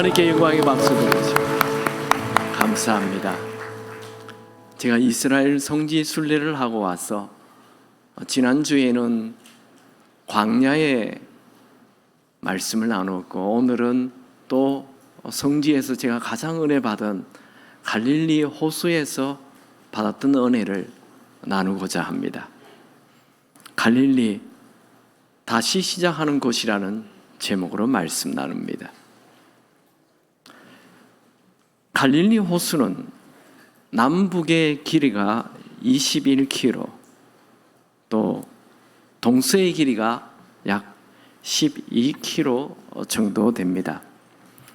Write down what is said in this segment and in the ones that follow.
하나님께 영광의 박수 드리죠. 감사합니다. 제가 이스라엘 성지 순례를 하고 와서 지난주에는 광야의 말씀을 나누었고, 오늘은 또 성지에서 제가 가장 은혜 받은 갈릴리 호수에서 받았던 은혜를 나누고자 합니다. 갈릴리 다시 시작하는 곳이라는 제목으로 말씀 나눕니다. 갈릴리 호수는 남북의 길이가 21km, 또 동서의 길이가 약 12km 정도 됩니다.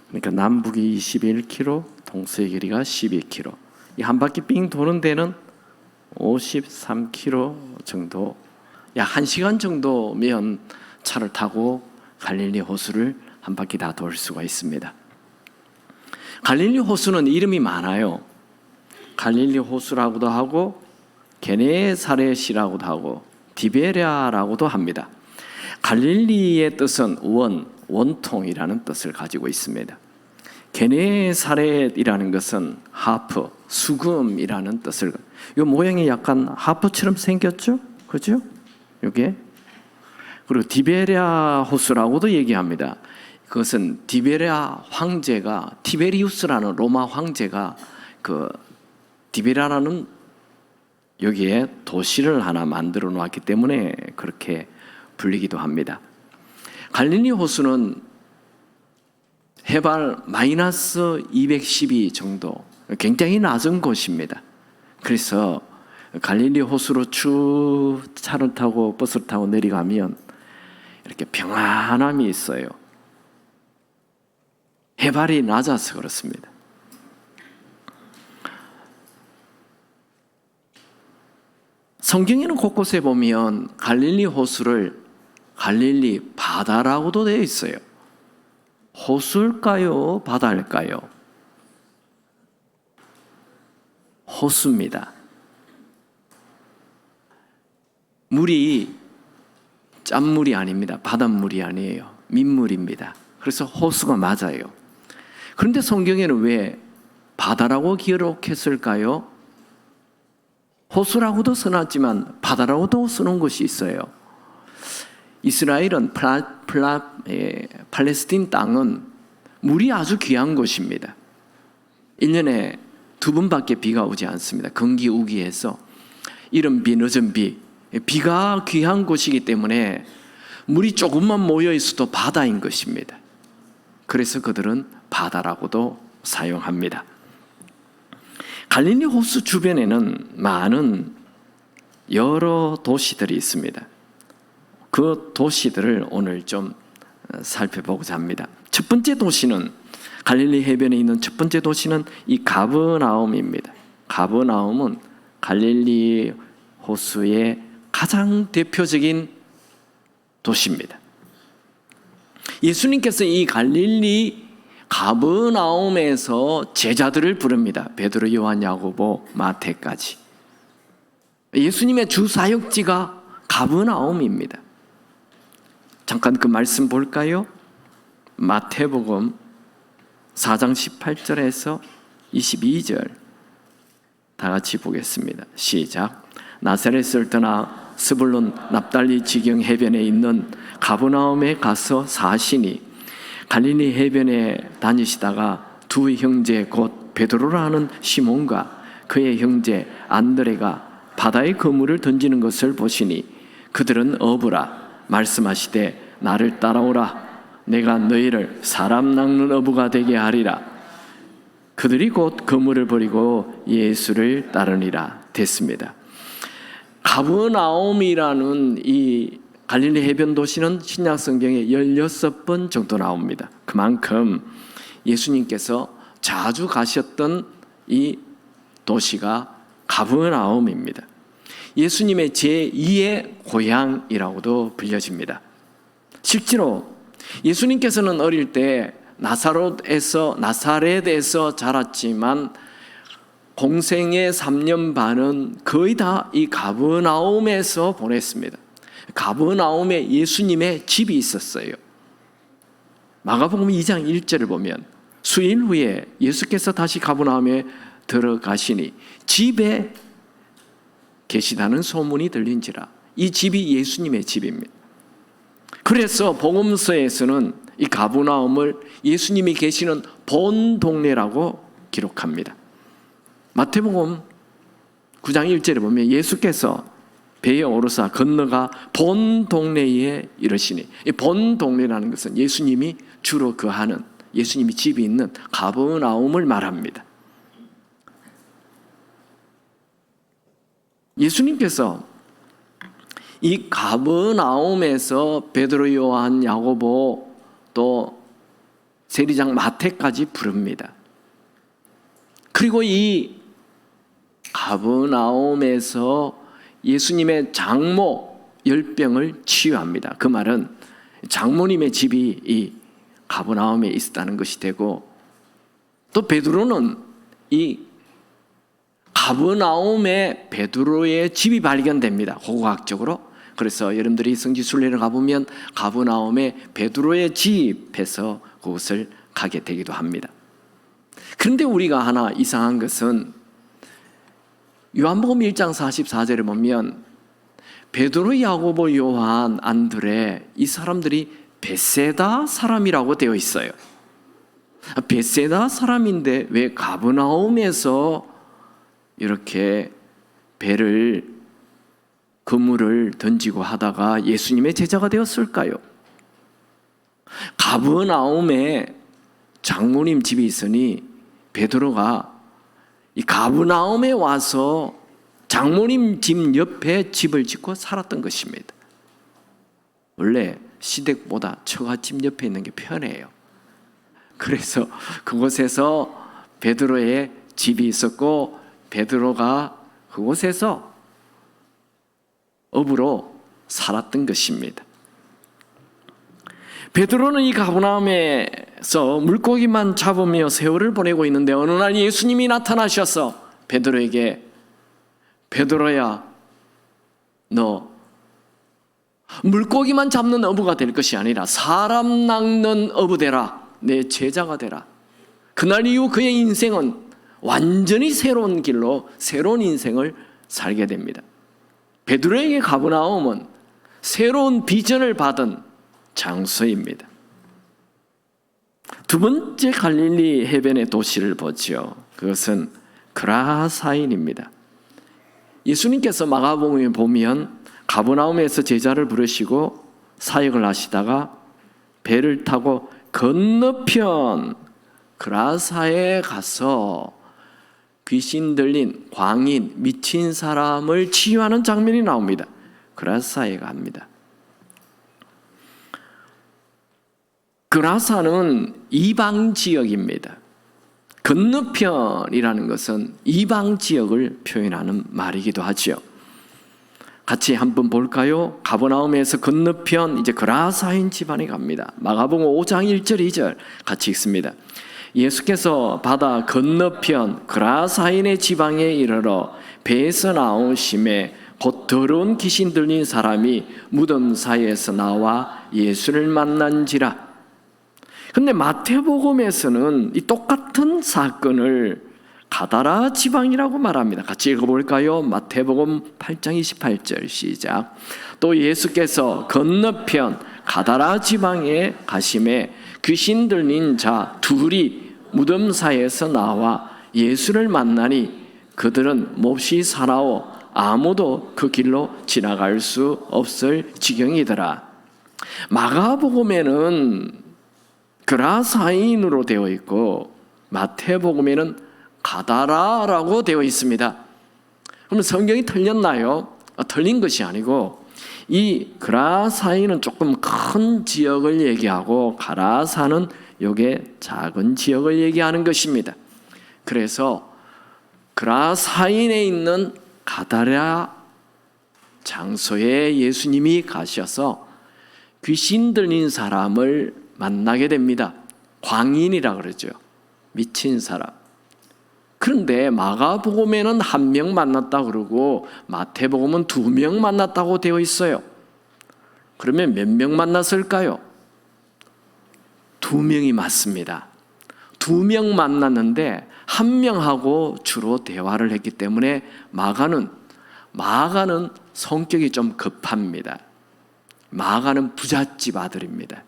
그러니까 남북이 21km, 동서의 길이가 12km. 이 한 바퀴 삥 도는 데는 53km 정도, 약 1시간 정도면 차를 타고 갈릴리 호수를 한 바퀴 다 돌 수가 있습니다. 갈릴리 호수는 이름이 많아요. 갈릴리 호수라고도 하고 게네사렛이라고도 하고 디베랴라고도 합니다. 갈릴리의 뜻은 원통이라는 뜻을 가지고 있습니다. 게네사렛이라는 것은 하프, 수금이라는 뜻을, 이 모양이 약간 하프처럼 생겼죠? 그죠? 이게. 그리고 디베랴 호수라고도 얘기합니다. 그것은 디베랴 황제가, 티베리우스라는 로마 황제가 그 디베랴라는 여기에 도시를 하나 만들어 놓았기 때문에 그렇게 불리기도 합니다. 갈릴리 호수는 해발 마이너스 212 정도, 굉장히 낮은 곳입니다. 그래서 갈릴리 호수로 쭉 차를 타고 버스를 타고 내려가면 이렇게 평안함이 있어요. 해발이 낮아서 그렇습니다. 성경에는 곳곳에 보면 갈릴리 호수를 갈릴리 바다라고도 되어 있어요. 호수일까요? 바다일까요? 호수입니다. 물이 짠물이 아닙니다. 바닷물이 아니에요. 민물입니다. 그래서 호수가 맞아요. 그런데 성경에는 왜 바다라고 기록했을까요? 호수라고도 써놨지만 바다라고도 써놓은 것이 있어요. 이스라엘은 팔레스틴 땅은 물이 아주 귀한 곳입니다. 1년에 2번밖에 비가 오지 않습니다. 건기우기해서 이른 비, 늦은 비, 비가 귀한 곳이기 때문에 물이 조금만 모여 있어도 바다인 것입니다. 그래서 그들은 바다라고도 사용합니다. 갈릴리 호수 주변에는 많은 여러 도시들이 있습니다. 그 도시들을 오늘 좀 살펴보고자 합니다. 첫 번째 도시는, 갈릴리 해변에 있는 첫 번째 도시는 이 가버나움입니다. 가버나움은 갈릴리 호수의 가장 대표적인 도시입니다. 예수님께서 이 갈릴리 가버나움에서 제자들을 부릅니다. 베드로, 요한, 야고보, 마태까지. 예수님의 주 사역지가 가버나움입니다. 잠깐 그 말씀 볼까요? 마태복음 4장 18절에서 22절 다 같이 보겠습니다. 시작. 나사렛을 떠나 스불론 납달리 지경 해변에 있는 가버나움에 가서 사시니 갈릴리 해변에 다니시다가 두 형제 곧 베드로라 하는 시몬과 그의 형제 안드레가 바다에 그물을 던지는 것을 보시니 그들은 어부라 말씀하시되 나를 따라오라 내가 너희를 사람 낚는 어부가 되게 하리라. 그들이 곧 그물을 버리고 예수를 따르니라 됐습니다. 가버나움이라는 이 갈릴리 해변 도시는 신약 성경에 16번 정도 나옵니다. 그만큼 예수님께서 자주 가셨던 이 도시가 가버나움입니다. 예수님의 제2의 고향이라고도 불려집니다. 실제로 예수님께서는 어릴 때 나사렛에서 자랐지만 공생의 3년 반은 거의 다 이 가버나움에서 보냈습니다. 가버나움에 예수님의 집이 있었어요. 마가복음 2장 1절을 보면 수일 후에 예수께서 다시 가버나움에 들어가시니 집에 계시다는 소문이 들린지라. 이 집이 예수님의 집입니다. 그래서 복음서에서는 이 가버나움을 예수님이 계시는 본 동네라고 기록합니다. 마태복음 9장 1절에 보면 예수께서 배에 오르사 건너가 본 동네에 이르시니, 이 본 동네라는 것은 예수님이 주로 거하는, 예수님이 집이 있는 가버나움을 말합니다. 예수님께서 이 가버나움에서 베드로, 요한, 야고보 또 세리장 마태까지 부릅니다. 그리고 이 가버나움에서 예수님의 장모 10병을 치유합니다. 그 말은 장모님의 집이 이 가버나움에 있었다는 것이 되고, 또 베드로는 이 가버나움에 베드로의 집이 발견됩니다. 고고학적으로. 그래서 여러분들이 성지순례를 가보면 가버나움에 베드로의 집에서 그곳을 가게 되기도 합니다. 그런데 우리가 하나 이상한 것은 요한복음 1장 44절에 보면 베드로, 야고보, 요한, 안드레, 이 사람들이 벳세다 사람이라고 되어 있어요. 벳세다 사람인데 왜 가버나움에서 이렇게 그물을 던지고 하다가 예수님의 제자가 되었을까요? 가버나움에 장모님 집이 있으니 베드로가 이 가버나움에 와서 장모님 집 옆에 집을 짓고 살았던 것입니다. 원래 시댁보다 처갓집 옆에 있는 게 편해요. 그래서 그곳에서 베드로의 집이 있었고 베드로가 그곳에서 업으로 살았던 것입니다. 베드로는 이 가버나움에서 물고기만 잡으며 세월을 보내고 있는데 어느 날 예수님이 나타나셔서 베드로에게 베드로야, 너 물고기만 잡는 어부가 될 것이 아니라 사람 낚는 어부 되라. 내 제자가 되라. 그날 이후 그의 인생은 완전히 새로운 길로 새로운 인생을 살게 됩니다. 베드로에게 가버나움은 새로운 비전을 받은 장소입니다. 두 번째 갈릴리 해변의 도시를 보죠. 그것은 그라사인입니다. 예수님께서 마가복음에 보면 가버나움에서 제자를 부르시고 사역을 하시다가 배를 타고 건너편 그라사에 가서 귀신 들린 광인, 미친 사람을 치유하는 장면이 나옵니다. 그라사에 갑니다. 그라사는 이방 지역입니다. 건너편이라는 것은 이방 지역을 표현하는 말이기도 하죠. 같이 한번 볼까요? 가버나움에서 건너편 이제 그라사인 집안에 갑니다. 마가복음 5장 1절 2절 같이 읽습니다. 예수께서 바다 건너편 그라사인의 지방에 이르러 배에서 나오심에 곧 더러운 귀신 들린 사람이 무덤 사이에서 나와 예수를 만난지라. 근데 마태복음에서는 이 똑같은 사건을 가다라 지방이라고 말합니다. 같이 읽어볼까요? 마태복음 8장 28절 시작. 또 예수께서 건너편 가다라 지방에 가심에 귀신 들린 자 둘이 무덤 사이에서 나와 예수를 만나니 그들은 몹시 사나워 아무도 그 길로 지나갈 수 없을 지경이더라. 마가복음에는 그라사인으로 되어 있고 마태복음에는 가다라라고 되어 있습니다. 그러면 성경이 틀렸나요? 틀린 것이 아니고 이 그라사인은 조금 큰 지역을 얘기하고 가라사는 요게 작은 지역을 얘기하는 것입니다. 그래서 그라사인에 있는 가다라 장소에 예수님이 가셔서 귀신 들린 사람을 만나게 됩니다. 광인이라 그러죠. 미친 사람. 그런데 마가복음에는 1명 만났다 그러고 마태복음은 2명 만났다고 되어 있어요. 그러면 몇 명 만났을까요? 2명이 맞습니다. 두 명 만났는데 한 명하고 주로 대화를 했기 때문에 마가는 성격이 좀 급합니다. 마가는 부잣집 아들입니다.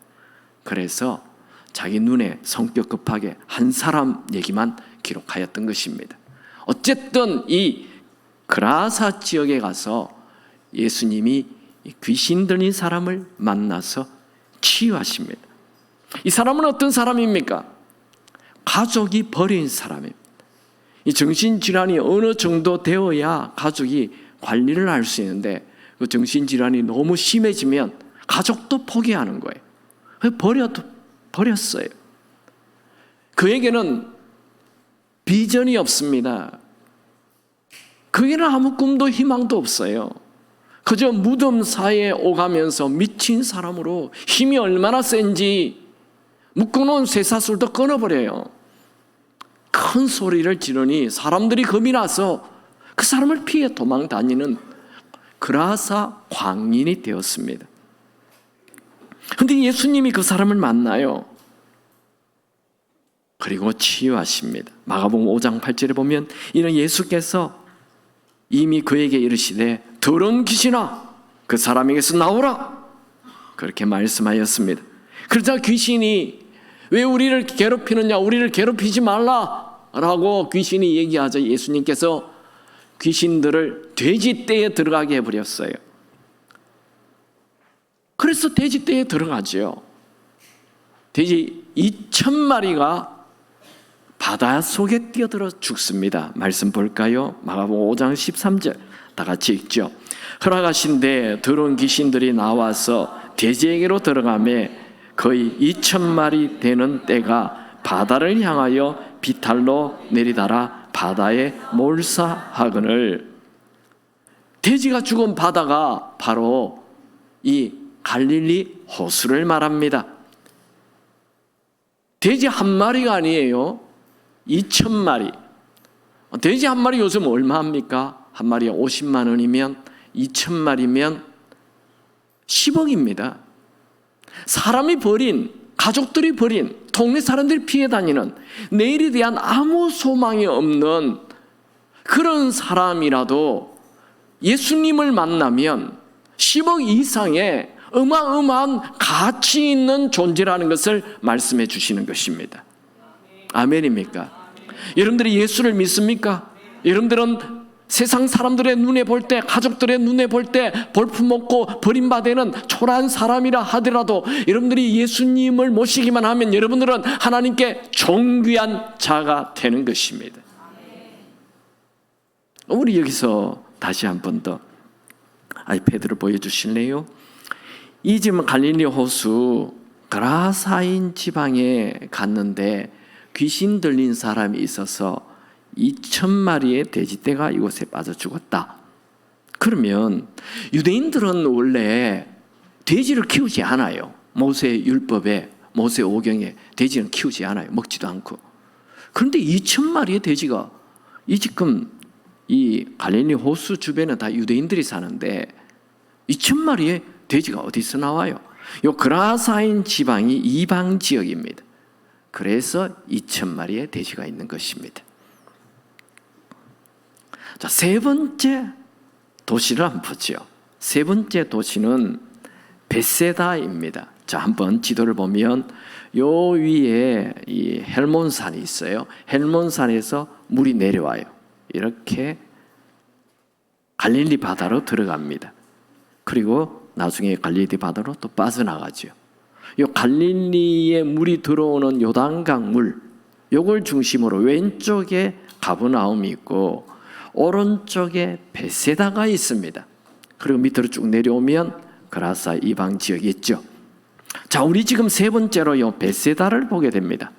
그래서 자기 눈에 성격 급하게 한 사람 얘기만 기록하였던 것입니다. 어쨌든 이 그라사 지역에 가서 예수님이 귀신 들린 사람을 만나서 치유하십니다. 이 사람은 어떤 사람입니까? 가족이 버린 사람입니다. 이 정신질환이 어느 정도 되어야 가족이 관리를 할 수 있는데 그 정신질환이 너무 심해지면 가족도 포기하는 거예요. 버렸어요. 그에게는 비전이 없습니다. 그에게는 아무 꿈도 희망도 없어요. 그저 무덤 사이에 오가면서 미친 사람으로 힘이 얼마나 센지 묶어놓은 쇠사슬도 끊어버려요. 큰 소리를 지르니 사람들이 겁이 나서 그 사람을 피해 도망 다니는 그라사 광인이 되었습니다. 그런데 예수님이 그 사람을 만나요. 그리고 치유하십니다. 마가복음 5장 8절에 보면 이는 예수께서 이미 그에게 이르시되 더러운 귀신아 그 사람에게서 나오라 그렇게 말씀하였습니다. 그러자 귀신이 왜 우리를 괴롭히느냐, 우리를 괴롭히지 말라라고 귀신이 얘기하자 예수님께서 귀신들을 돼지떼에 들어가게 해버렸어요. 그래서 돼지떼에 들어가죠. 돼지 2,000마리가 바다 속에 뛰어들어 죽습니다. 말씀 볼까요? 마가복음 5장 13절 다 같이 읽죠. 허락하신데 더러운 귀신들이 나와서 돼지에게로 들어가매 거의 2,000마리 되는 떼가 바다를 향하여 비탈로 내리달아 바다에 몰사하거늘. 돼지가 죽은 바다가 바로 이 갈릴리 호수를 말합니다. 돼지 한 마리가 아니에요. 2,000마리. 돼지 한 마리 요즘 얼마 합니까? 한 마리에 50만 원이면 2,000마리면 10억입니다. 사람이 버린, 가족들이 버린, 동네 사람들이 피해 다니는 내일에 대한 아무 소망이 없는 그런 사람이라도 예수님을 만나면 10억 이상의 어마어마한 가치 있는 존재라는 것을 말씀해 주시는 것입니다. 아멘입니까? 여러분들이 예수를 믿습니까? 여러분들은 세상 사람들의 눈에 볼 때, 가족들의 눈에 볼 때 볼품없고 버림받는 초라한 사람이라 하더라도 여러분들이 예수님을 모시기만 하면 여러분들은 하나님께 존귀한 자가 되는 것입니다. 우리 여기서 다시 한 번 더 아이패드를 보여주실래요? 이 지금 갈릴리 호수 그라사인 지방에 갔는데 귀신 들린 사람이 있어서 2,000마리의 돼지떼가 이곳에 빠져 죽었다. 그러면 유대인들은 원래 돼지를 키우지 않아요. 모세 율법에, 모세 오경에 돼지는 키우지 않아요. 먹지도 않고. 그런데 2,000마리의 돼지가 지금 이 갈릴리 호수 주변에 다 유대인들이 사는데 2,000마리의 돼지가 어디서 나와요? 요 그라사인 지방이 이방 지역입니다. 그래서 2,000마리의 돼지가 있는 것입니다. 자, 세 번째 도시를 한번 보죠. 세 번째 도시는 베세다입니다. 자, 한번 지도를 보면 요 위에 이 헬몬산이 있어요. 헬몬산에서 물이 내려와요. 이렇게 갈릴리 바다로 들어갑니다. 그리고 나중에 갈릴리 바다로 또 빠져나가죠. 요 갈릴리에 물이 들어오는 요단강 물, 요걸 중심으로 왼쪽에 가브나움이 있고 오른쪽에 베세다가 있습니다. 그리고 밑으로 쭉 내려오면 그라사 이방 지역이 있죠. 자, 우리 지금 세 번째로 요 베세다를 보게 됩니다.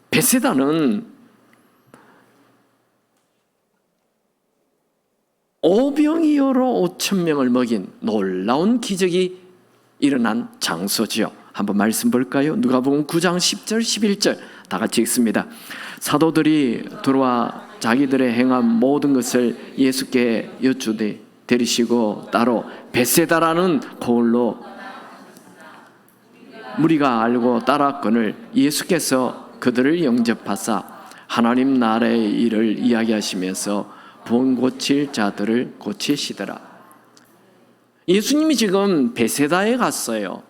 베세다는 오병이어로 5,000명을 먹인 놀라운 기적이 일어난 장소지요. 한번 말씀 볼까요? 누가복음 9장 10절 11절 다 같이 읽습니다. 사도들이 들어와 자기들의 행한 모든 것을 예수께 여쭈되 데리시고 따로 베세다라는 고을로 무리가 알고 따랐거늘 예수께서 그들을 영접하사 하나님 나라의 일을 이야기하시면서 병 고칠 자들을 고치시더라. 예수님이 지금 베세다에 갔어요.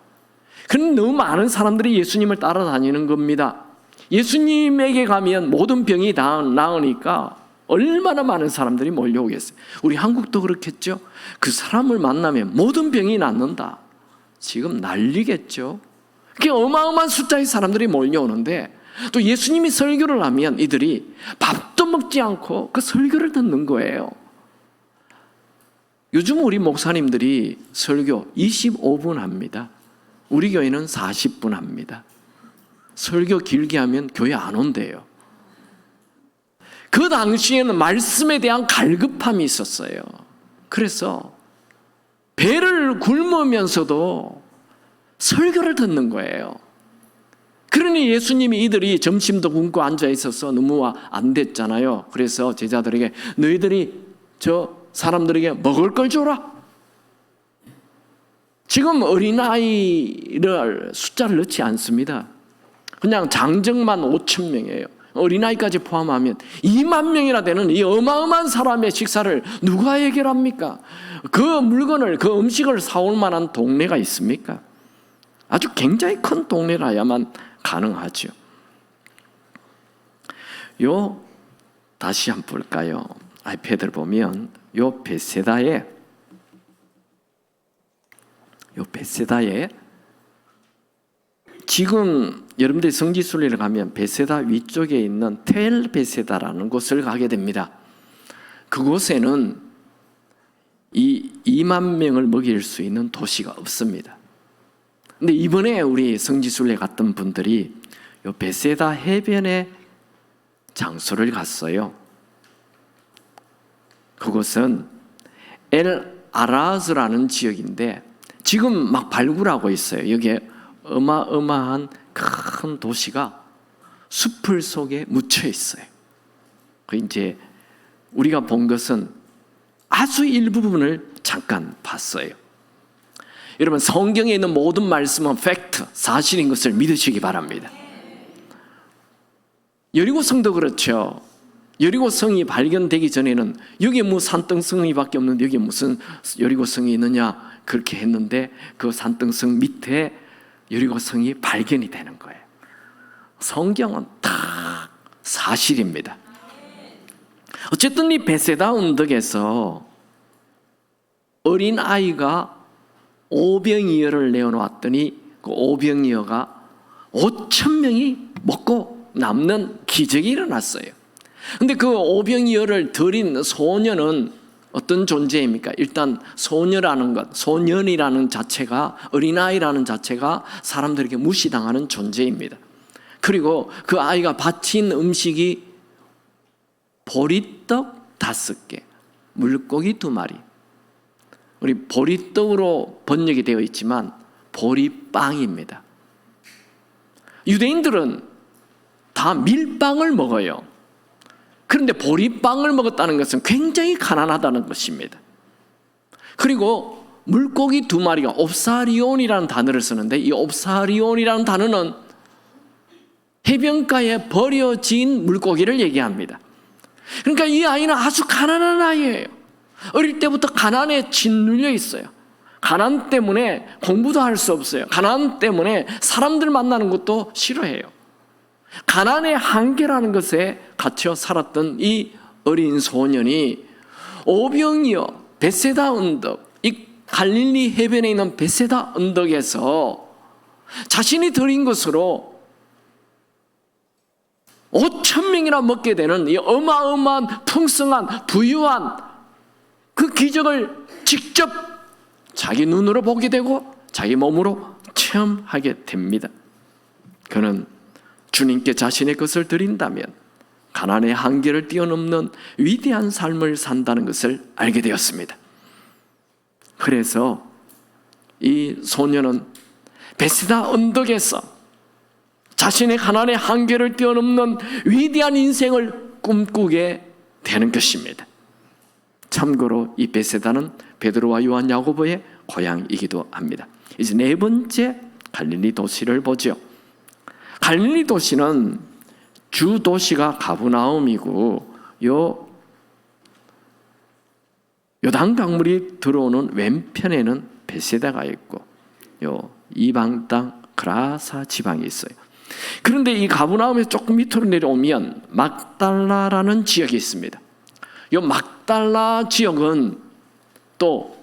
그런데 너무 많은 사람들이 예수님을 따라다니는 겁니다. 예수님에게 가면 모든 병이 다 나으니까 얼마나 많은 사람들이 몰려오겠어요. 우리 한국도 그렇겠죠. 그 사람을 만나면 모든 병이 낫는다. 지금 난리겠죠. 그게 어마어마한 숫자의 사람들이 몰려오는데 또 예수님이 설교를 하면 이들이 밥도 먹지 않고 그 설교를 듣는 거예요. 요즘 우리 목사님들이 설교 25분 합니다. 우리 교회는 40분 합니다. 설교 길게 하면 교회 안 온대요. 그 당시에는 말씀에 대한 갈급함이 있었어요. 그래서 배를 굶으면서도 설교를 듣는 거예요. 그러니 예수님이 이들이 점심도 굶고 앉아 있어서 너무 안 됐잖아요. 그래서 제자들에게 너희들이 저 사람들에게 먹을 걸 줘라. 지금 어린아이를 숫자를 넣지 않습니다. 그냥 장정만 5천 명이에요. 어린아이까지 포함하면 2만 명이나 되는 이 어마어마한 사람의 식사를 누가 해결합니까? 그 물건을, 그 음식을 사올 만한 동네가 있습니까? 아주 굉장히 큰 동네라야만 가능하죠. 다시 한번 볼까요? 아이패드를 보면 베세다에 지금 여러분들이 성지순례를 가면 베세다 위쪽에 있는 텔 베세다라는 곳을 가게 됩니다. 그곳에는 이 2만 명을 먹일 수 있는 도시가 없습니다. 근데 이번에 우리 성지순례 갔던 분들이 요 베세다 해변의 장소를 갔어요. 그곳은 엘 아라즈라는 지역인데 지금 막 발굴하고 있어요. 여기에 어마어마한 큰 도시가 숲을 속에 묻혀 있어요. 그 이제 우리가 본 것은 아주 일부분을 잠깐 봤어요. 여러분, 성경에 있는 모든 말씀은 팩트, 사실인 것을 믿으시기 바랍니다. 여리고 성도 그렇죠. 여리고 성이 발견되기 전에는 여기에 뭐 산등성이밖에 없는데 여기에 무슨 여리고 성이 있느냐 그렇게 했는데 그 산등성 밑에 여리고 성이 발견이 되는 거예요. 성경은 다 사실입니다. 어쨌든 이 베세다 언덕에서 어린 아이가 오병이어를 내어놓았더니 그 오병이어가 5천 명이 먹고 남는 기적이 일어났어요. 근데 그 오병이어를 드린 소녀는 어떤 존재입니까? 일단 소녀라는 것, 소년이라는 자체가, 어린아이라는 자체가 사람들에게 무시당하는 존재입니다. 그리고 그 아이가 바친 음식이 보리떡 5개, 물고기 2마리. 우리 보리떡으로 번역이 되어 있지만 보리빵입니다. 유대인들은 다 밀빵을 먹어요. 그런데 보리빵을 먹었다는 것은 굉장히 가난하다는 것입니다. 그리고 물고기 2마리가 옵사리온이라는 단어를 쓰는데 이 옵사리온이라는 단어는 해변가에 버려진 물고기를 얘기합니다. 그러니까 이 아이는 아주 가난한 아이예요. 어릴 때부터 가난에 짓눌려 있어요. 가난 때문에 공부도 할 수 없어요. 가난 때문에 사람들 만나는 것도 싫어해요. 가난의 한계라는 것에 갇혀 살았던 이 어린 소년이 오병이어 베세다 언덕, 이 갈릴리 해변에 있는 베세다 언덕에서 자신이 드린 것으로 5천 명이나 먹게 되는 이 어마어마한 풍성한 부유한 그 기적을 직접 자기 눈으로 보게 되고 자기 몸으로 체험하게 됩니다. 그는 주님께 자신의 것을 드린다면 가난의 한계를 뛰어넘는 위대한 삶을 산다는 것을 알게 되었습니다. 그래서 이 소녀는 베세다 언덕에서 자신의 가난의 한계를 뛰어넘는 위대한 인생을 꿈꾸게 되는 것입니다. 참고로 이 베세다는 베드로와 요한 야고보의 고향이기도 합니다. 이제 4번째 갈릴리 도시를 보죠. 갈릴리 도시는 주 도시가 가브나움이고 요단 강물이 들어오는 왼편에는 베세다가 있고 이방 땅 그라사 지방이 있어요. 그런데 이 가브나움에서 조금 밑으로 내려오면 막달라라는 지역이 있습니다. 이 막달라 지역은 또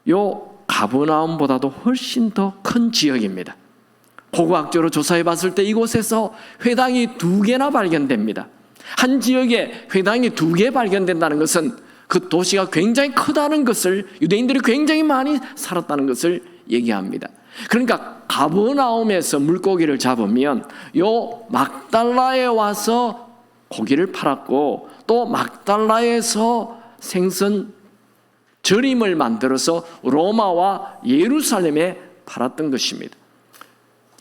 요 가브나움보다도 훨씬 더 큰 지역입니다. 고고학적으로 조사해 봤을 때 이곳에서 회당이 2개나 발견됩니다. 한 지역에 회당이 2개 발견된다는 것은 그 도시가 굉장히 크다는 것을, 유대인들이 굉장히 많이 살았다는 것을 얘기합니다. 그러니까 가버나움에서 물고기를 잡으면 요 막달라에 와서 고기를 팔았고, 또 막달라에서 생선 절임을 만들어서 로마와 예루살렘에 팔았던 것입니다.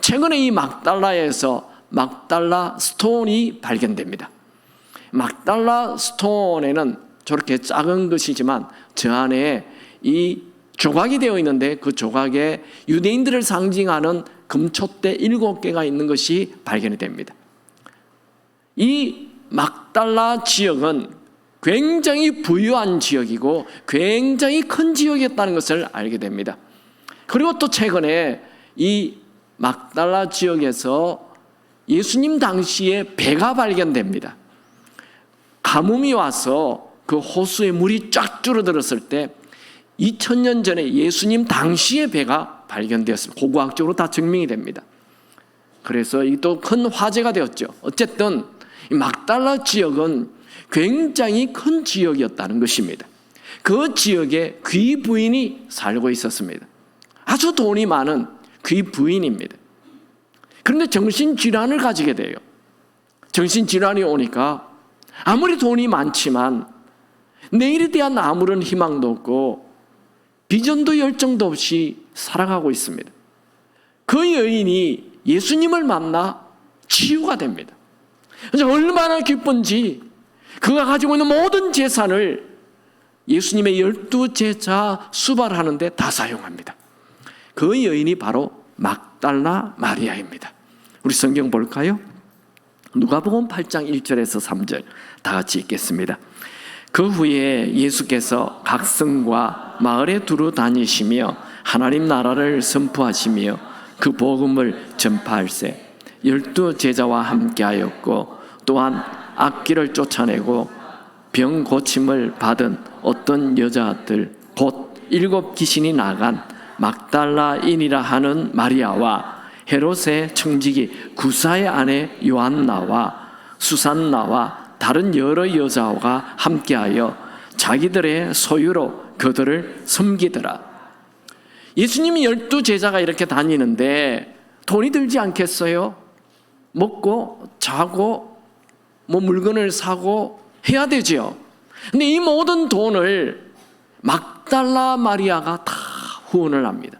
최근에 이 막달라에서 막달라 스톤이 발견됩니다. 막달라 스톤에는 저렇게 작은 것이지만 저 안에 이 조각이 되어 있는데, 그 조각에 유대인들을 상징하는 금촛대 7개가 있는 것이 발견이 됩니다. 이 막달라 지역은 굉장히 부유한 지역이고 굉장히 큰 지역이었다는 것을 알게 됩니다. 그리고 또 최근에 이 막달라 지역에서 예수님 당시에 배가 발견됩니다. 가뭄이 와서 그 호수에 물이 쫙 줄어들었을 때 2000년 전에 예수님 당시의 배가 발견되었습니다. 고고학적으로 다 증명이 됩니다. 그래서 이 또 큰 화제가 되었죠. 어쨌든 이 막달라 지역은 굉장히 큰 지역이었다는 것입니다. 그 지역에 귀부인이 살고 있었습니다. 아주 돈이 많은 귀부인입니다. 그런데 정신질환을 가지게 돼요. 정신질환이 오니까 아무리 돈이 많지만 내일에 대한 아무런 희망도 없고 비전도 열정도 없이 살아가고 있습니다. 그 여인이 예수님을 만나 치유가 됩니다. 그래서 얼마나 기쁜지 그가 가지고 있는 모든 재산을 예수님의 12제자 수발하는 데 다 사용합니다. 그 여인이 바로 막달라 마리아입니다. 우리 성경 볼까요? 누가복음 8장 1절에서 3절 다 같이 읽겠습니다. 그 후에 예수께서 각 성과 마을에 두루 다니시며 하나님 나라를 선포하시며 그 복음을 전파할세 12제자와 함께하였고, 또한 악귀를 쫓아내고 병 고침을 받은 어떤 여자들 곧 7 귀신이 나간 막달라인이라 하는 마리아와 헤롯의 청지기 구사의 아내 요한나와 수산나와 다른 여러 여자와 함께하여 자기들의 소유로 그들을 섬기더라. 예수님이 12제자가 이렇게 다니는데 돈이 들지 않겠어요? 먹고 자고 물건을 사고 해야 되죠. 근데 이 모든 돈을 막달라 마리아가 다 후원을 합니다.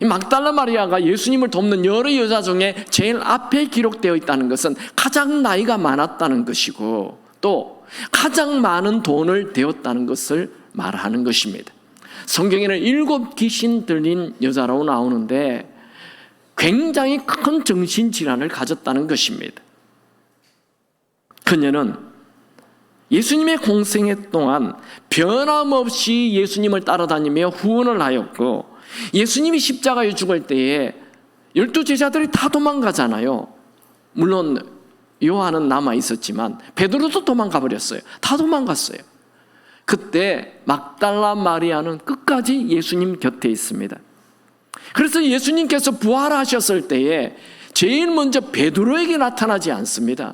이 막달라 마리아가 예수님을 돕는 여러 여자 중에 제일 앞에 기록되어 있다는 것은 가장 나이가 많았다는 것이고, 또 가장 많은 돈을 대었다는 것을 말하는 것입니다. 성경에는 7 귀신 들린 여자라고 나오는데 굉장히 큰 정신질환을 가졌다는 것입니다. 그녀는 예수님의 공생애 동안 변함없이 예수님을 따라다니며 후원을 하였고, 예수님이 십자가에 죽을 때에 12제자들이 다 도망가잖아요. 물론 요한은 남아 있었지만 베드로도 도망가 버렸어요. 다 도망갔어요. 그때 막달라 마리아는 끝까지 예수님 곁에 있습니다. 그래서 예수님께서 부활하셨을 때에 제일 먼저 베드로에게 나타나지 않습니다.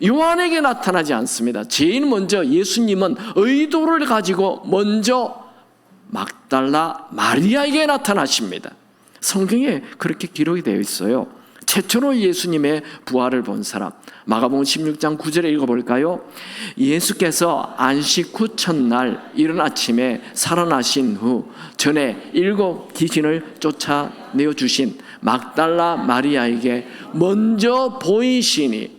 요한에게 나타나지 않습니다. 제일 먼저 예수님은 의도를 가지고 먼저 막달라 마리아에게 나타나십니다. 성경에 그렇게 기록이 되어 있어요. 최초로 예수님의 부활을 본 사람, 마가복음 16장 9절에 읽어볼까요? 예수께서 안식 후 첫날 이른 아침에 살아나신 후 전에 7 귀신을 쫓아내어 주신 막달라 마리아에게 먼저 보이시니,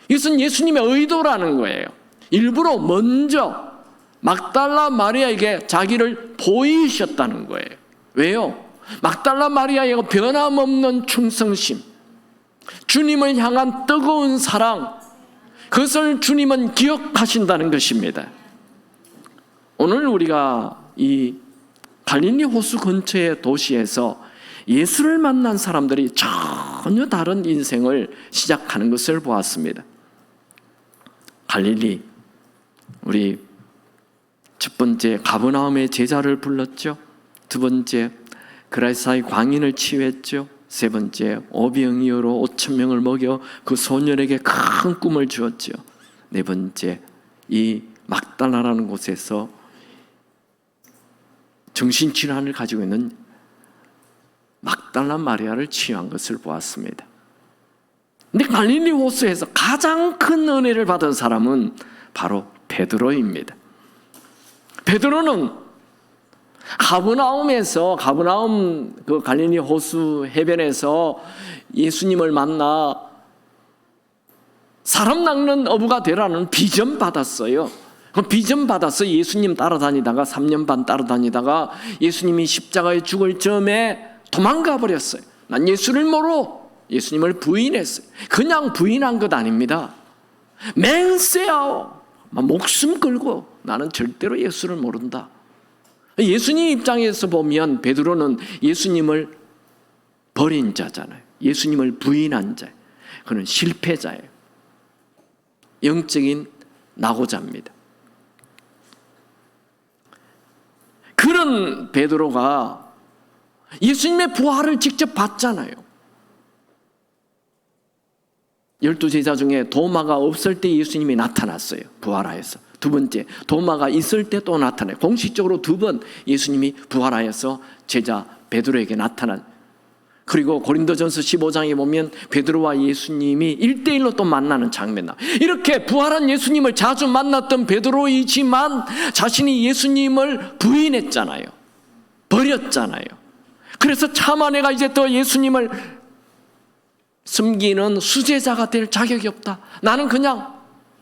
이것은 예수님의 의도라는 거예요. 일부러 먼저 막달라 마리아에게 자기를 보이셨다는 거예요. 왜요? 막달라 마리아의 변함없는 충성심, 주님을 향한 뜨거운 사랑, 그것을 주님은 기억하신다는 것입니다. 오늘 우리가 이 갈릴리 호수 근처의 도시에서 예수를 만난 사람들이 전혀 다른 인생을 시작하는 것을 보았습니다. 갈릴리, 우리 첫 번째 가버나움의 제자를 불렀죠. 두 번째 그라사의 광인을 치유했죠. 세 번째 오병이어로 5,000명을 먹여 그 소년에게 큰 꿈을 주었죠. 네 번째 이 막달라라는 곳에서 정신질환을 가지고 있는 막달라 마리아를 치유한 것을 보았습니다. 근데 갈릴리 호수에서 가장 큰 은혜를 받은 사람은 바로 베드로입니다. 베드로는 가버나움 그 갈릴리 호수 해변에서 예수님을 만나 사람 낚는 어부가 되라는 비전 받았어요. 그 비전 받아서 예수님 따라다니다가 3년 반 따라다니다가 예수님이 십자가에 죽을 즈음에 도망가 버렸어요. 난 예수를 모르고 예수님을 부인했어요. 그냥 부인한 것 아닙니다. 맹세하오, 목숨 걸고 나는 절대로 예수를 모른다. 예수님 입장에서 보면 베드로는 예수님을 버린 자잖아요. 예수님을 부인한 자, 그는 실패자예요. 영적인 낙오자입니다. 그런 베드로가 예수님의 부활을 직접 봤잖아요. 12제자 중에 도마가 없을 때 예수님이 나타났어요. 부활하여서. 두 번째, 도마가 있을 때 또 나타나요. 공식적으로 2번 예수님이 부활하여서 제자 베드로에게 나타난. 그리고 고린도전서 15장에 보면 베드로와 예수님이 1대1로 또 만나는 장면 나와요. 이렇게 부활한 예수님을 자주 만났던 베드로이지만 자신이 예수님을 부인했잖아요. 버렸잖아요. 그래서 차마 내가 이제 또 예수님을 섬기는 수제자가 될 자격이 없다. 나는 그냥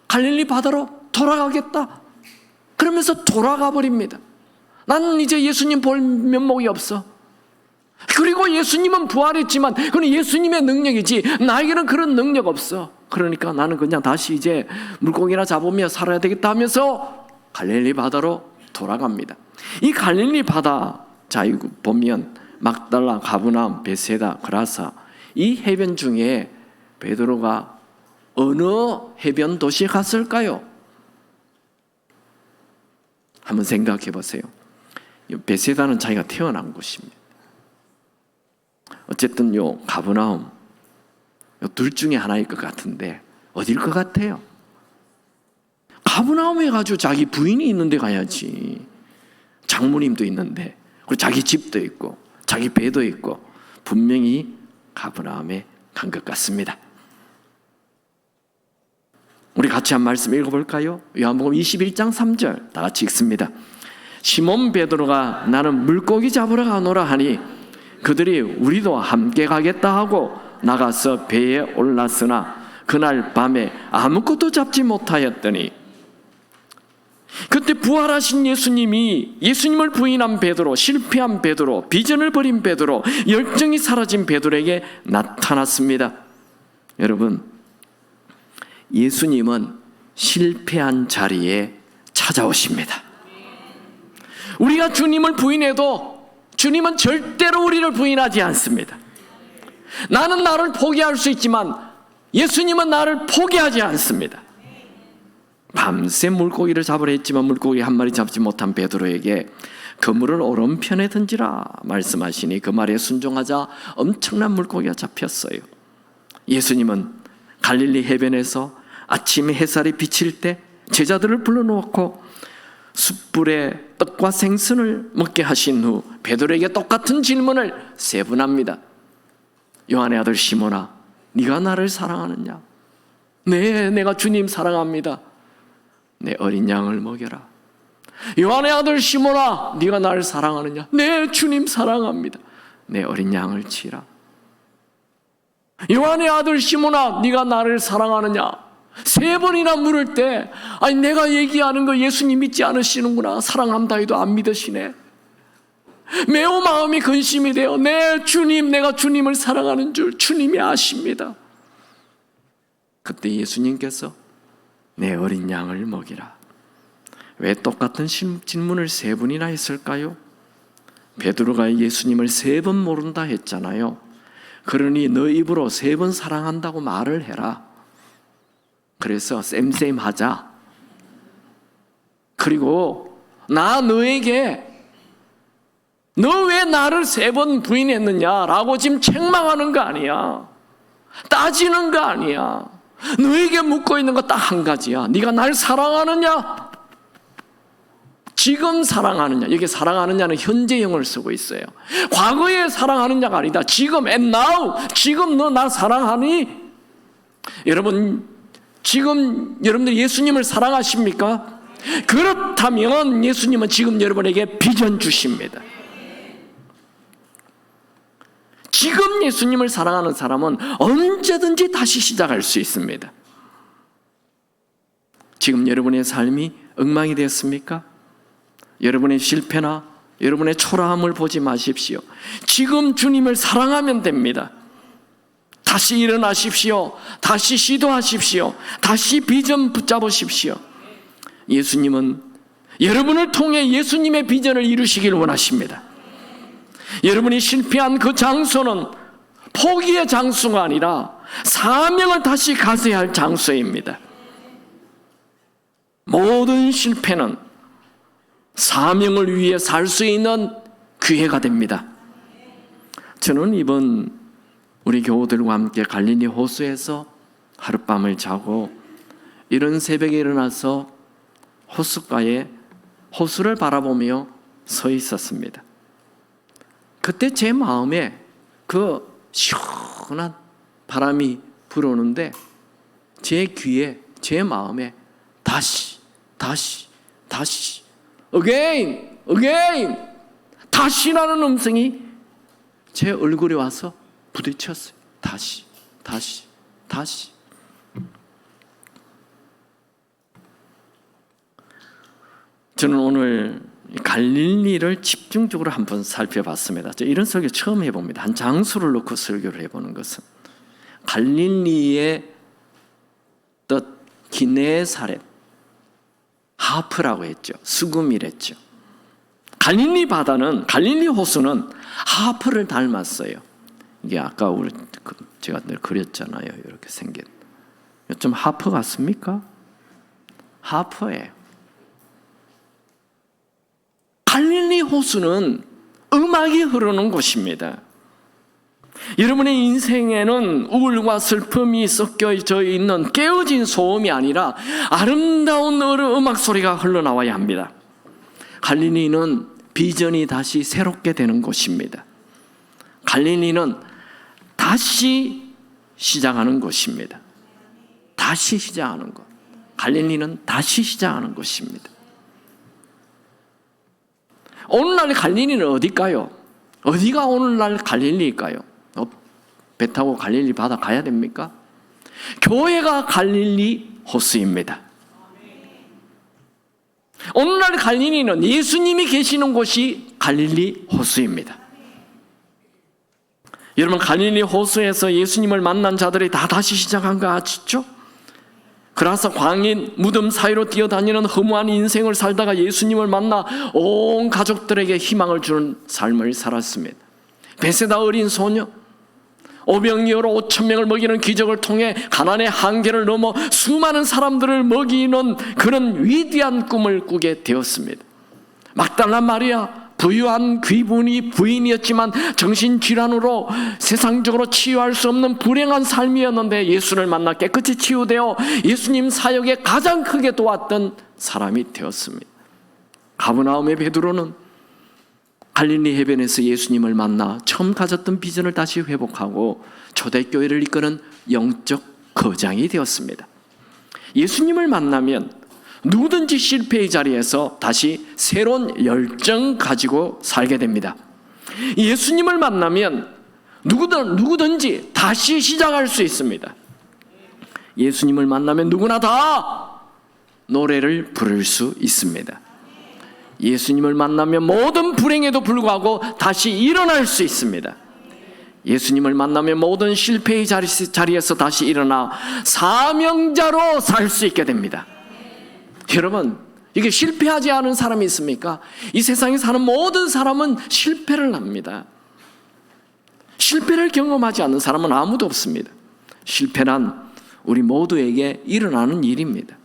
갈릴리 바다로 돌아가겠다. 그러면서 돌아가 버립니다. 나는 이제 예수님 볼 면목이 없어. 그리고 예수님은 부활했지만 그건 예수님의 능력이지 나에게는 그런 능력 없어. 그러니까 나는 그냥 다시 이제 물고기나 잡으며 살아야 되겠다 하면서 갈릴리 바다로 돌아갑니다. 이 갈릴리 바다, 자 이거 보면 막달라, 가버나움, 베세다, 그라사, 이 해변 중에 베드로가 어느 해변 도시에 갔을까요? 한번 생각해 보세요. 베세다는 자기가 태어난 곳입니다. 어쨌든 요 가버나움, 요 둘 중에 하나일 것 같은데 어딜 것 같아요? 가버나움에 가지고 자기 부인이 있는데 가야지. 장모님도 있는데, 그리고 자기 집도 있고 자기 배도 있고 분명히 가버나움에 간 것 같습니다. 우리 같이 한 말씀 읽어볼까요? 요한복음 21장 3절 다 같이 읽습니다. 시몬 베드로가 나는 물고기 잡으러 가노라 하니 그들이 우리도 함께 가겠다 하고 나가서 배에 올랐으나 그날 밤에 아무것도 잡지 못하였더니, 그때 부활하신 예수님이 예수님을 부인한 베드로, 실패한 베드로, 비전을 버린 베드로, 열정이 사라진 베드로에게 나타났습니다. 여러분, 예수님은 실패한 자리에 찾아오십니다. 우리가 주님을 부인해도 주님은 절대로 우리를 부인하지 않습니다. 나는 나를 포기할 수 있지만 예수님은 나를 포기하지 않습니다. 밤새 물고기를 잡으려 했지만 물고기 한 마리 잡지 못한 베드로에게 그물을 오른편에 던지라 말씀하시니 그 말에 순종하자 엄청난 물고기가 잡혔어요. 예수님은 갈릴리 해변에서 아침 햇살이 비칠 때 제자들을 불러놓고 숯불에 떡과 생선을 먹게 하신 후 베드로에게 똑같은 질문을 3번 합니다. 요한의 아들 시몬아, 네가 나를 사랑하느냐? 네, 내가 주님 사랑합니다. 내 어린 양을 먹여라. 요한의 아들 시몬아, 네가 나를 사랑하느냐? 네, 주님 사랑합니다. 내 어린 양을 치라. 요한의 아들 시몬아, 네가 나를 사랑하느냐? 3번이나 물을 때, 아니 내가 얘기하는 거 예수님 믿지 않으시는구나, 사랑한다 해도 안 믿으시네. 매우 마음이 근심이 돼요. 네, 주님, 내가 주님을 사랑하는 줄 주님이 아십니다. 그때 예수님께서 내 어린 양을 먹이라. 왜 똑같은 질문을 세 번이나 했을까요? 베드로가 예수님을 3번 모른다 했잖아요. 그러니 너 입으로 3번 사랑한다고 말을 해라. 그래서 쌤쌤 하자. 그리고 나 너에게 너 왜 나를 3번 부인했느냐라고 지금 책망하는 거 아니야. 따지는 거 아니야. 너에게 묻고 있는 거 딱 한 가지야. 네가 날 사랑하느냐? 지금 사랑하느냐? 여기 사랑하느냐는 현재형을 쓰고 있어요. 과거에 사랑하느냐가 아니다. 지금 and now. 지금 너 나 사랑하니? 여러분, 지금 여러분들 예수님을 사랑하십니까? 그렇다면 예수님은 지금 여러분에게 비전 주십니다. 지금 예수님을 사랑하는 사람은 언제든지 다시 시작할 수 있습니다. 지금 여러분의 삶이 엉망이 되었습니까? 여러분의 실패나 여러분의 초라함을 보지 마십시오. 지금 주님을 사랑하면 됩니다. 다시 일어나십시오. 다시 시도하십시오. 다시 비전 붙잡으십시오. 예수님은 여러분을 통해 예수님의 비전을 이루시길 원하십니다. 여러분이 실패한 그 장소는 포기의 장소가 아니라 사명을 다시 가져야 할 장소입니다. 모든 실패는 사명을 위해 살 수 있는 기회가 됩니다. 저는 이번 우리 교우들과 함께 갈릴리 호수에서 하룻밤을 자고 이른 새벽에 일어나서 호숫가에 호수를 바라보며 서 있었습니다. 그때 제 마음에 그 시원한 바람이 불어오는데 제 귀에, 제 마음에 다시 again 다시라는 음성이 제 얼굴에 와서 부딪혔어요. 다시. 저는 오늘 갈릴리를 집중적으로 한번 살펴봤습니다. 이런 설교 처음 해봅니다. 한 장소를 놓고 설교를 해보는 것은 갈릴리의 뜻 기네사렛 하프라고 했죠. 수금이랬죠. 갈릴리 바다는, 갈릴리 호수는 하프를 닮았어요. 이게 아까 제가 늘 그렸잖아요. 이렇게 생긴. 좀 하프 같습니까? 하프예요. 갈릴리 호수는 음악이 흐르는 곳입니다. 여러분의 인생에는 우울과 슬픔이 섞여져 있는 깨어진 소음이 아니라 아름다운 음악 소리가 흘러나와야 합니다. 갈릴리는 비전이 다시 새롭게 되는 곳입니다. 갈릴리는 다시 시작하는 곳입니다. 다시 시작하는 곳. 갈릴리는 다시 시작하는 곳입니다. 오늘날 갈릴리는 어딜까요? 어디가 오늘날 갈릴리일까요? 배 타고 갈릴리 바다 가야 됩니까? 교회가 갈릴리 호수입니다. 오늘날 갈릴리는 예수님이 계시는 곳이 갈릴리 호수입니다. 여러분, 갈릴리 호수에서 예수님을 만난 자들이 다 다시 시작한 거 아시죠? 그래서 광인 무덤 사이로 뛰어다니는 허무한 인생을 살다가 예수님을 만나 온 가족들에게 희망을 주는 삶을 살았습니다. 베세다 어린 소녀, 오병이어로 5,000명을 먹이는 기적을 통해 가난의 한계를 넘어 수많은 사람들을 먹이는 그런 위대한 꿈을 꾸게 되었습니다. 막달라 마리아, 부유한 귀분이 부인이었지만 정신질환으로 세상적으로 치유할 수 없는 불행한 삶이었는데 예수를 만나 깨끗이 치유되어 예수님 사역에 가장 크게 도왔던 사람이 되었습니다. 가버나움의 베드로는 갈릴리 해변에서 예수님을 만나 처음 가졌던 비전을 다시 회복하고 초대교회를 이끄는 영적 거장이 되었습니다. 예수님을 만나면 누구든지 실패의 자리에서 다시 새로운 열정 가지고 살게 됩니다. 예수님을 만나면 누구든지 다시 시작할 수 있습니다. 예수님을 만나면 누구나 다 노래를 부를 수 있습니다. 예수님을 만나면 모든 불행에도 불구하고 다시 일어날 수 있습니다. 예수님을 만나면 모든 실패의 자리에서 다시 일어나 사명자로 살 수 있게 됩니다. 여러분, 이게 실패하지 않은 사람이 있습니까? 이 세상에 사는 모든 사람은 실패를 합니다. 실패를 경험하지 않는 사람은 아무도 없습니다. 실패란 우리 모두에게 일어나는 일입니다.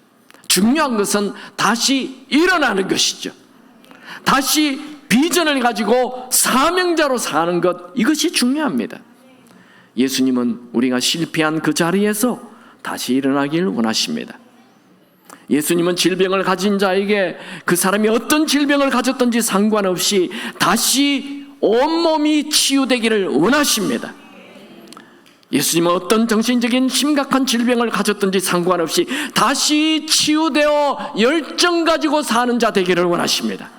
중요한 것은 다시 일어나는 것이죠. 다시 비전을 가지고 사명자로 사는 것, 이것이 중요합니다. 예수님은 우리가 실패한 그 자리에서 다시 일어나길 원하십니다. 예수님은 질병을 가진 자에게 그 사람이 어떤 질병을 가졌든지 상관없이 다시 온몸이 치유되기를 원하십니다. 예수님은 어떤 정신적인 심각한 질병을 가졌든지 상관없이 다시 치유되어 열정 가지고 사는 자 되기를 원하십니다.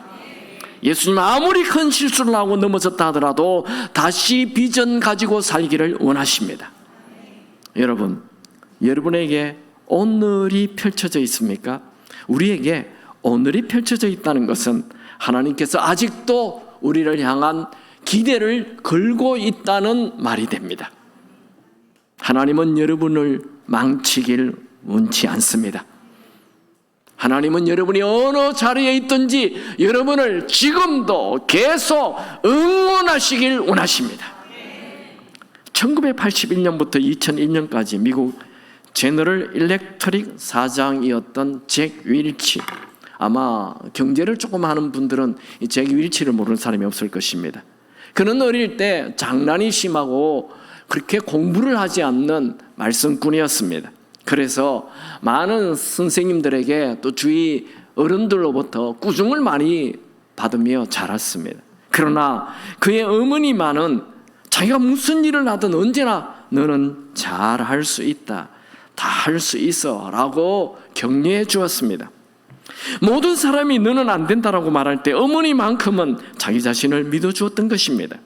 예수님은 아무리 큰 실수를 하고 넘어졌다 하더라도 다시 비전 가지고 살기를 원하십니다. 여러분, 여러분에게 오늘이 펼쳐져 있습니까? 우리에게 오늘이 펼쳐져 있다는 것은 하나님께서 아직도 우리를 향한 기대를 걸고 있다는 말이 됩니다. 하나님은 여러분을 망치길 원치 않습니다. 하나님은 여러분이 어느 자리에 있든지 여러분을 지금도 계속 응원하시길 원하십니다. 1981년부터 2001년까지 미국 제너럴 일렉트릭 사장이었던 잭 윌치, 아마 경제를 조금 아는 분들은 이 잭 윌치를 모르는 사람이 없을 것입니다. 그는 어릴 때 장난이 심하고 그렇게 공부를 하지 않는 말썽꾼이었습니다. 그래서 많은 선생님들에게 또 주위 어른들로부터 꾸중을 많이 받으며 자랐습니다. 그러나 그의 어머니만은 자기가 무슨 일을 하든 언제나 너는 잘할 수 있다, 다 할 수 있어 라고 격려해 주었습니다. 모든 사람이 너는 안 된다라고 말할 때 어머니만큼은 자기 자신을 믿어주었던 것입니다.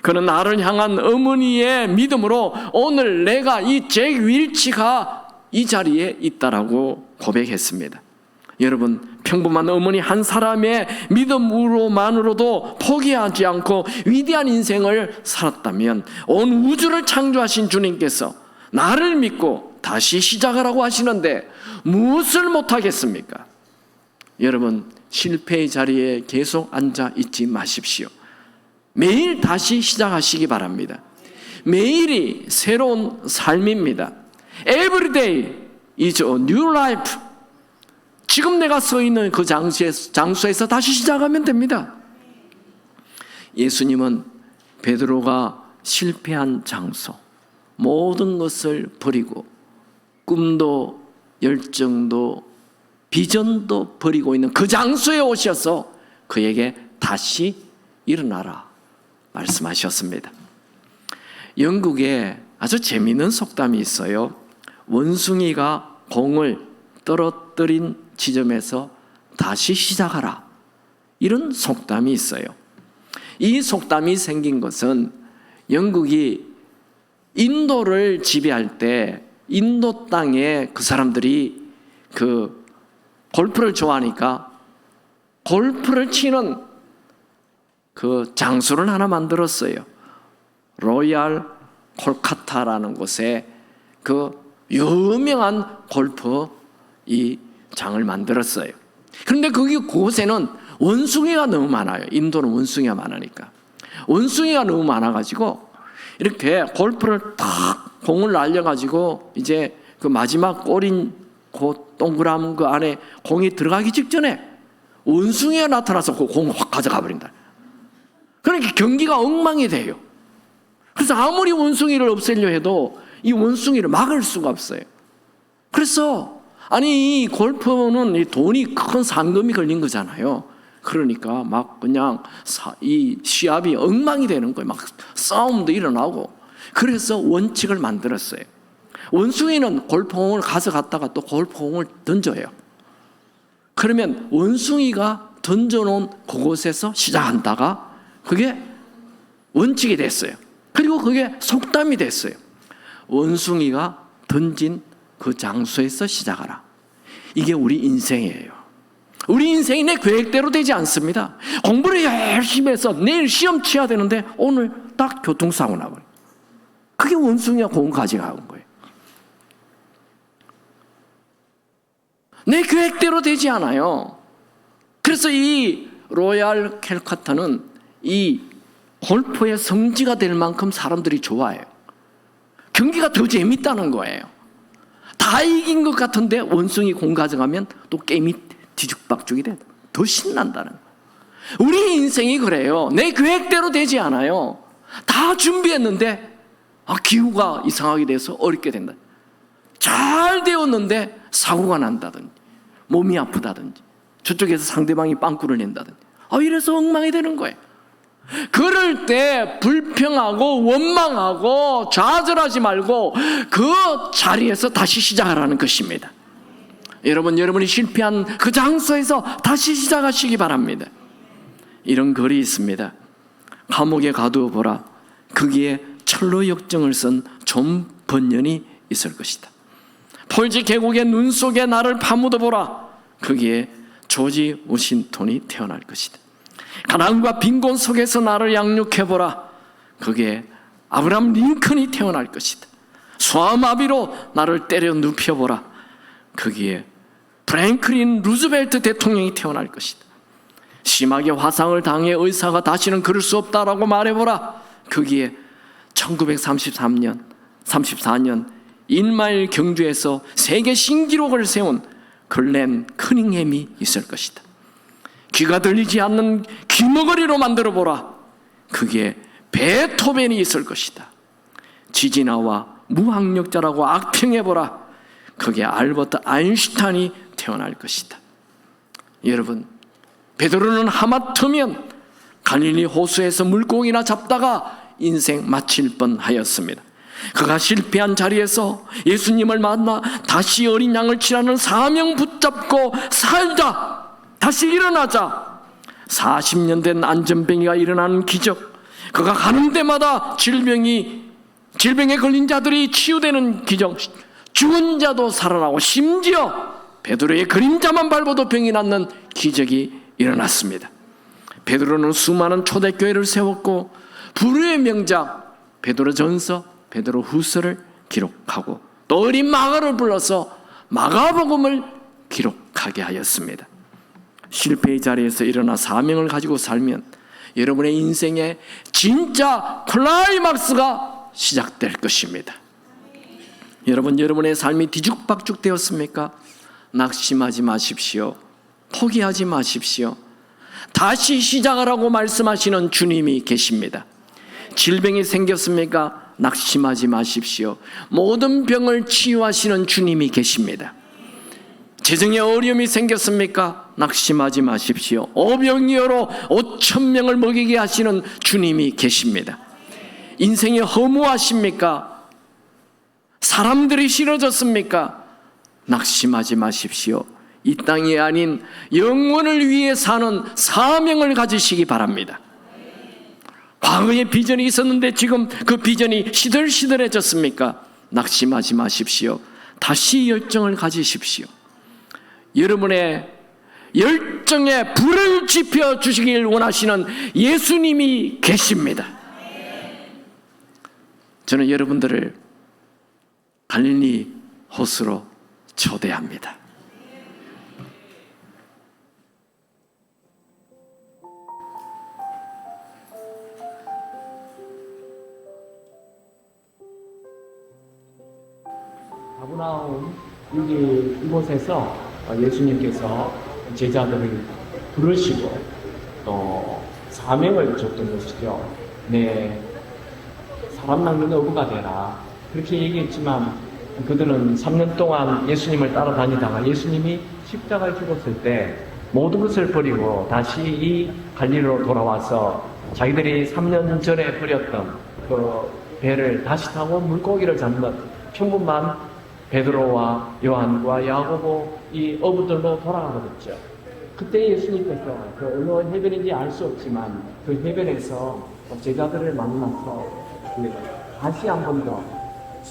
그는 나를 향한 어머니의 믿음으로 오늘 내가 이 잭 윌치가 이 자리에 있다라고 고백했습니다. 여러분, 평범한 어머니 한 사람의 믿음으로만으로도 포기하지 않고 위대한 인생을 살았다면 온 우주를 창조하신 주님께서 나를 믿고 다시 시작하라고 하시는데 무엇을 못하겠습니까? 여러분, 실패의 자리에 계속 앉아 있지 마십시오. 매일 다시 시작하시기 바랍니다. 매일이 새로운 삶입니다. Every day is a new life. 지금 내가 서 있는 그 장소에서 다시 시작하면 됩니다. 예수님은 베드로가 실패한 장소, 모든 것을 버리고 꿈도 열정도 비전도 버리고 있는 그 장소에 오셔서 그에게 다시 일어나라 말씀하셨습니다. 영국에 아주 재미있는 속담이 있어요. 원숭이가 공을 떨어뜨린 지점에서 다시 시작하라, 이런 속담이 있어요. 이 속담이 생긴 것은 영국이 인도를 지배할 때 인도 땅에 그 사람들이 그 골프를 좋아하니까 골프를 치는 그 장소를 하나 만들었어요. 로얄 콜카타라는 곳에 그 유명한 골프 이 장을 만들었어요. 그런데 그곳에는 원숭이가 너무 많아요. 인도는 원숭이가 많으니까. 원숭이가 너무 많아가지고 이렇게 골프를 탁 공을 날려가지고 이제 그 마지막 골인 그 동그란 그 안에 공이 들어가기 직전에 원숭이가 나타나서 그 공을 확 가져가 버린다. 그러니까 경기가 엉망이 돼요. 그래서 아무리 원숭이를 없애려 해도 이 원숭이를 막을 수가 없어요. 그래서 아니 이 골프는 이 돈이 큰 상금이 걸린 거잖아요. 그러니까 막 그냥 이 시합이 엉망이 되는 거예요. 막 싸움도 일어나고. 그래서 원칙을 만들었어요. 원숭이는 골프공을 가져갔다가 또 골프공을 던져요. 그러면 원숭이가 던져놓은 그곳에서 시작한다가 그게 원칙이 됐어요. 그리고 그게 속담이 됐어요. 원숭이가 던진 그 장소에서 시작하라. 이게 우리 인생이에요. 우리 인생이 내 계획대로 되지 않습니다. 공부를 열심히 해서 내일 시험 치야 되는데 오늘 딱 교통사고 나버려요. 그게 원숭이가 공을 가져간 거예요. 내 계획대로 되지 않아요. 그래서 이 로얄 캘커타는 이 골프의 성지가 될 만큼 사람들이 좋아해요. 경기가 더 재밌다는 거예요. 다 이긴 것 같은데 원숭이 공 가져가면 또 게임이 뒤죽박죽이 돼. 더 신난다는 거예요. 우리 인생이 그래요. 내 계획대로 되지 않아요. 다 준비했는데 기후가 이상하게 돼서 어렵게 된다. 잘 되었는데 사고가 난다든지 몸이 아프다든지 저쪽에서 상대방이 빵꾸를 낸다든지 이래서 엉망이 되는 거예요. 그럴 때 불평하고 원망하고 좌절하지 말고 그 자리에서 다시 시작하라는 것입니다. 여러분이 실패한 그 장소에서 다시 시작하시기 바랍니다. 이런 글이 있습니다. 감옥에 가두어 보라. 거기에 철로 역정을 쓴 존 번연이 있을 것이다. 폴지 계곡의 눈 속에 나를 파묻어 보라. 거기에 조지 워싱턴이 태어날 것이다. 가난과 빈곤 속에서 나를 양육해 보라. 거기에 아브라함 링컨이 태어날 것이다. 소아마비로 나를 때려 눕혀 보라. 거기에 프랭클린 루즈벨트 대통령이 태어날 것이다. 심하게 화상을 당해 의사가 다시는 걸을 수 없다라고 말해보라. 거기에 1934년 인마일 경주에서 세계 신기록을 세운 글렌 커닝햄이 있을 것이다. 귀가 들리지 않는 귀머거리로 만들어보라. 거기에 베토벤이 있을 것이다. 지진아와 무학력자라고 악평해보라. 거기에 알버트 아인슈타인이 태어날 것이다. 여러분, 베드로는 하마터면 갈릴리 호수에서 물고기나 잡다가 인생 마칠 뻔하였습니다. 그가 실패한 자리에서 예수님을 만나 다시 어린 양을 치라는 사명 붙잡고 살자, 다시 일어나자. 40년 된 안전병이가 일어나는 기적, 그가 가는 데마다 질병에 걸린 자들이 치유되는 기적, 죽은 자도 살아나고 심지어 베드로의 그림자만 밟아도 병이 낫는 기적이 일어났습니다. 베드로는 수많은 초대교회를 세웠고 불후의 명작 베드로전서, 베드로후서를 기록하고 또 어린 마가를 불러서 마가복음을 기록하게 하였습니다. 실패의 자리에서 일어나 사명을 가지고 살면 여러분의 인생의 진짜 클라이막스가 시작될 것입니다. 여러분의 삶이 뒤죽박죽 되었습니까? 낙심하지 마십시오. 포기하지 마십시오. 다시 시작하라고 말씀하시는 주님이 계십니다. 질병이 생겼습니까? 낙심하지 마십시오. 모든 병을 치유하시는 주님이 계십니다. 재정에 어려움이 생겼습니까? 낙심하지 마십시오. 오병이어로 5,000명을 먹이게 하시는 주님이 계십니다. 인생이 허무하십니까? 사람들이 싫어졌습니까? 낙심하지 마십시오. 이 땅이 아닌 영원을 위해 사는 사명을 가지시기 바랍니다. 과거에 비전이 있었는데 지금 그 비전이 시들시들해졌습니까? 낙심하지 마십시오. 다시 열정을 가지십시오. 여러분의 열정에 불을 지펴 주시길 원하시는 예수님이 계십니다. 저는 여러분들을 갈릴리 호수로 초대합니다. 가버나움 이곳에서 예수님께서 제자들을 부르시고 또 사명을 줬던 것이죠. 네, 사람 낚는 어부가 되라, 그렇게 얘기했지만 그들은 3년 동안 예수님을 따라다니다가 예수님이 십자가에 죽었을 때 모든 것을 버리고 다시 이 갈릴리로 돌아와서 자기들이 3년 전에 버렸던 그 배를 다시 타고 물고기를 잡는 평범한 베드로와 요한과 야고보 이 어부들로 돌아가버렸죠. 그때 예수님께서 그 어느 해변인지 알 수 없지만 그 해변에서 제자들을 만나서 다시 한 번 더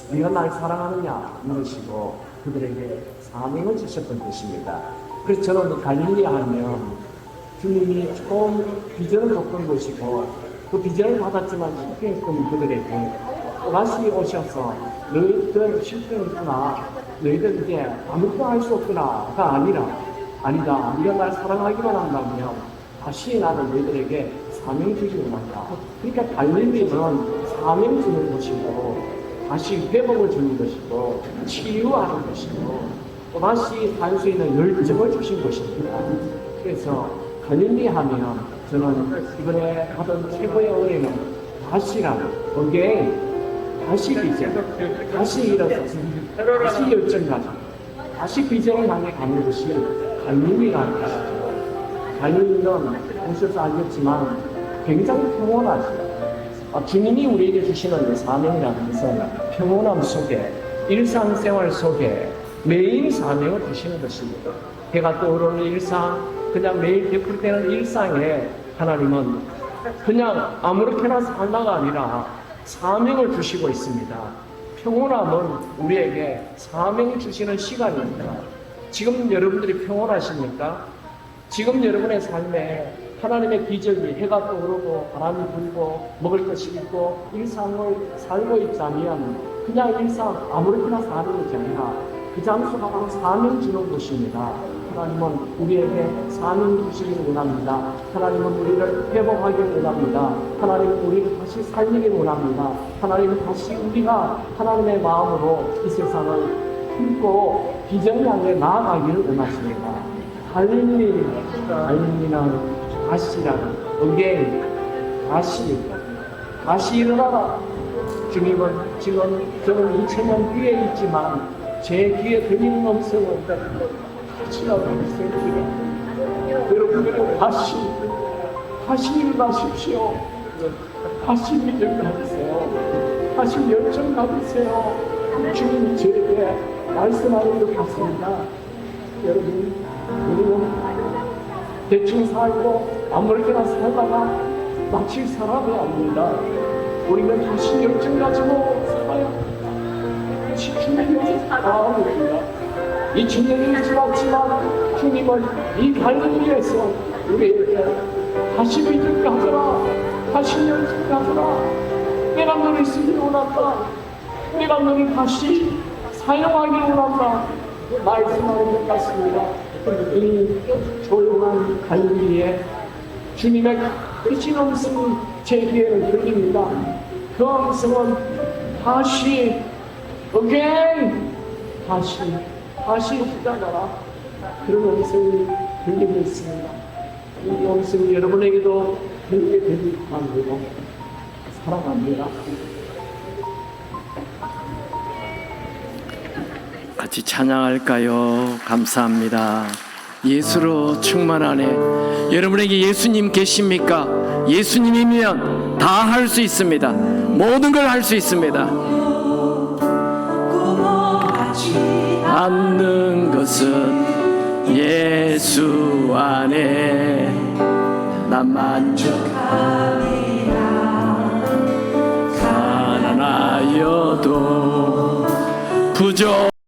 네가 날 사랑하느냐 물으시고 그들에게 사명을 주셨던 것입니다. 그래서 저는 갈릴리 하면 주님이 조금 비전을 줬던 것이고 그 비전을 받았지만 실패했던 그들에게 또다시 오셔서 너희들 실패했구나, 너희들 이제 아무것도 할 수 없구나가 아니다. 네가 날 사랑하기만 한다면 다시 나는 너희들에게 사명 주시고 말이야. 그러니까 갈릴리는 사명 주는 것이고, 다시 회복을 주는 것이고, 치유하는 것이고, 또다시 살 수 있는 열정을 주신 것입니다. 그래서 갈릴리 하면 저는 이번에 하던 최고의 은혜는 다시라는, 다시 비전, 다시 일어서, 다시 열정 가지고, 다시 비전을 향해 가는 것이 갈릴리라는 것이죠. 갈릴리는 오셔서 알겠지만 굉장히 평온하죠. 주님이 우리에게 주시는 사명이라는 것은 평온함 속에, 일상생활 속에 매일 사명을 주시는 것입니다. 해가 떠오르는 일상, 그냥 매일 베풀되는 일상에 하나님은 그냥 아무렇게나 살다가 아니라 사명을 주시고 있습니다. 평온함은 우리에게 사명을 주시는 시간입니다. 지금 여러분들이 평온하십니까? 지금 여러분의 삶에 하나님의 기적이, 해가 떠오르고 바람이 불고 먹을 것이 있고 일상을 살고 있다면 그냥 일상 아무렇게나 사는 것이 아니라 그 장소가 바로 사명 주는 곳입니다. 하나님은 우리에게 사명 주시기를 원합니다. 하나님은 우리를 회복하기를 원합니다. 하나님은 우리를 다시 살리기를 원합니다. 하나님은 다시 우리가 하나님의 마음으로 이 세상을 품고 비전 향해 나아가기를 원하십니다. 갈릴리는 다시라는 again, 다시 일어나라. 주님은 지금 저는 2000년 뒤에 있지만 제 귀에 들리는 음성은 다시라고 했습니다. 여러분들은 다시 일어나십시오. 다시 믿음 가지세요. 다시 열정 가지세요. 주님이 저에게 말씀하는 것 같습니다. 여러분, 우리는 대충 살고 아무렇게나 살다가 마칠 사람이 아닙니다. 우리는 다시 열정 가지고 살아야 다시 주님을 살아갑니다. 2000년이 지났지만 주님은 이 갈릴리에서 우리에게 다시 믿음 가져라, 다시 열정 가져라, 내가 너를 쓰기 원한다, 내가 너를 다시 사용하기 원한다 말씀하는 것 같습니다. 이 조용한 갈릴리에 주님의 크신 음성이 제 귀에는 들립니다. 그 음성은 다시 again, 다시 시작하라, 그런 음성이 들리고 있습니다. 이 음성이 여러분에게도 들리게 되길 바랍니다. 사랑합니다. 같이 찬양할까요? 감사합니다. 예수로 충만하네. 여러분에게 예수님 계십니까? 예수님이면 다 할 수 있습니다. 모든 걸 할 수 있습니다. 않는 것은 예수 안에 난 만족하리라. 가난하여도 부족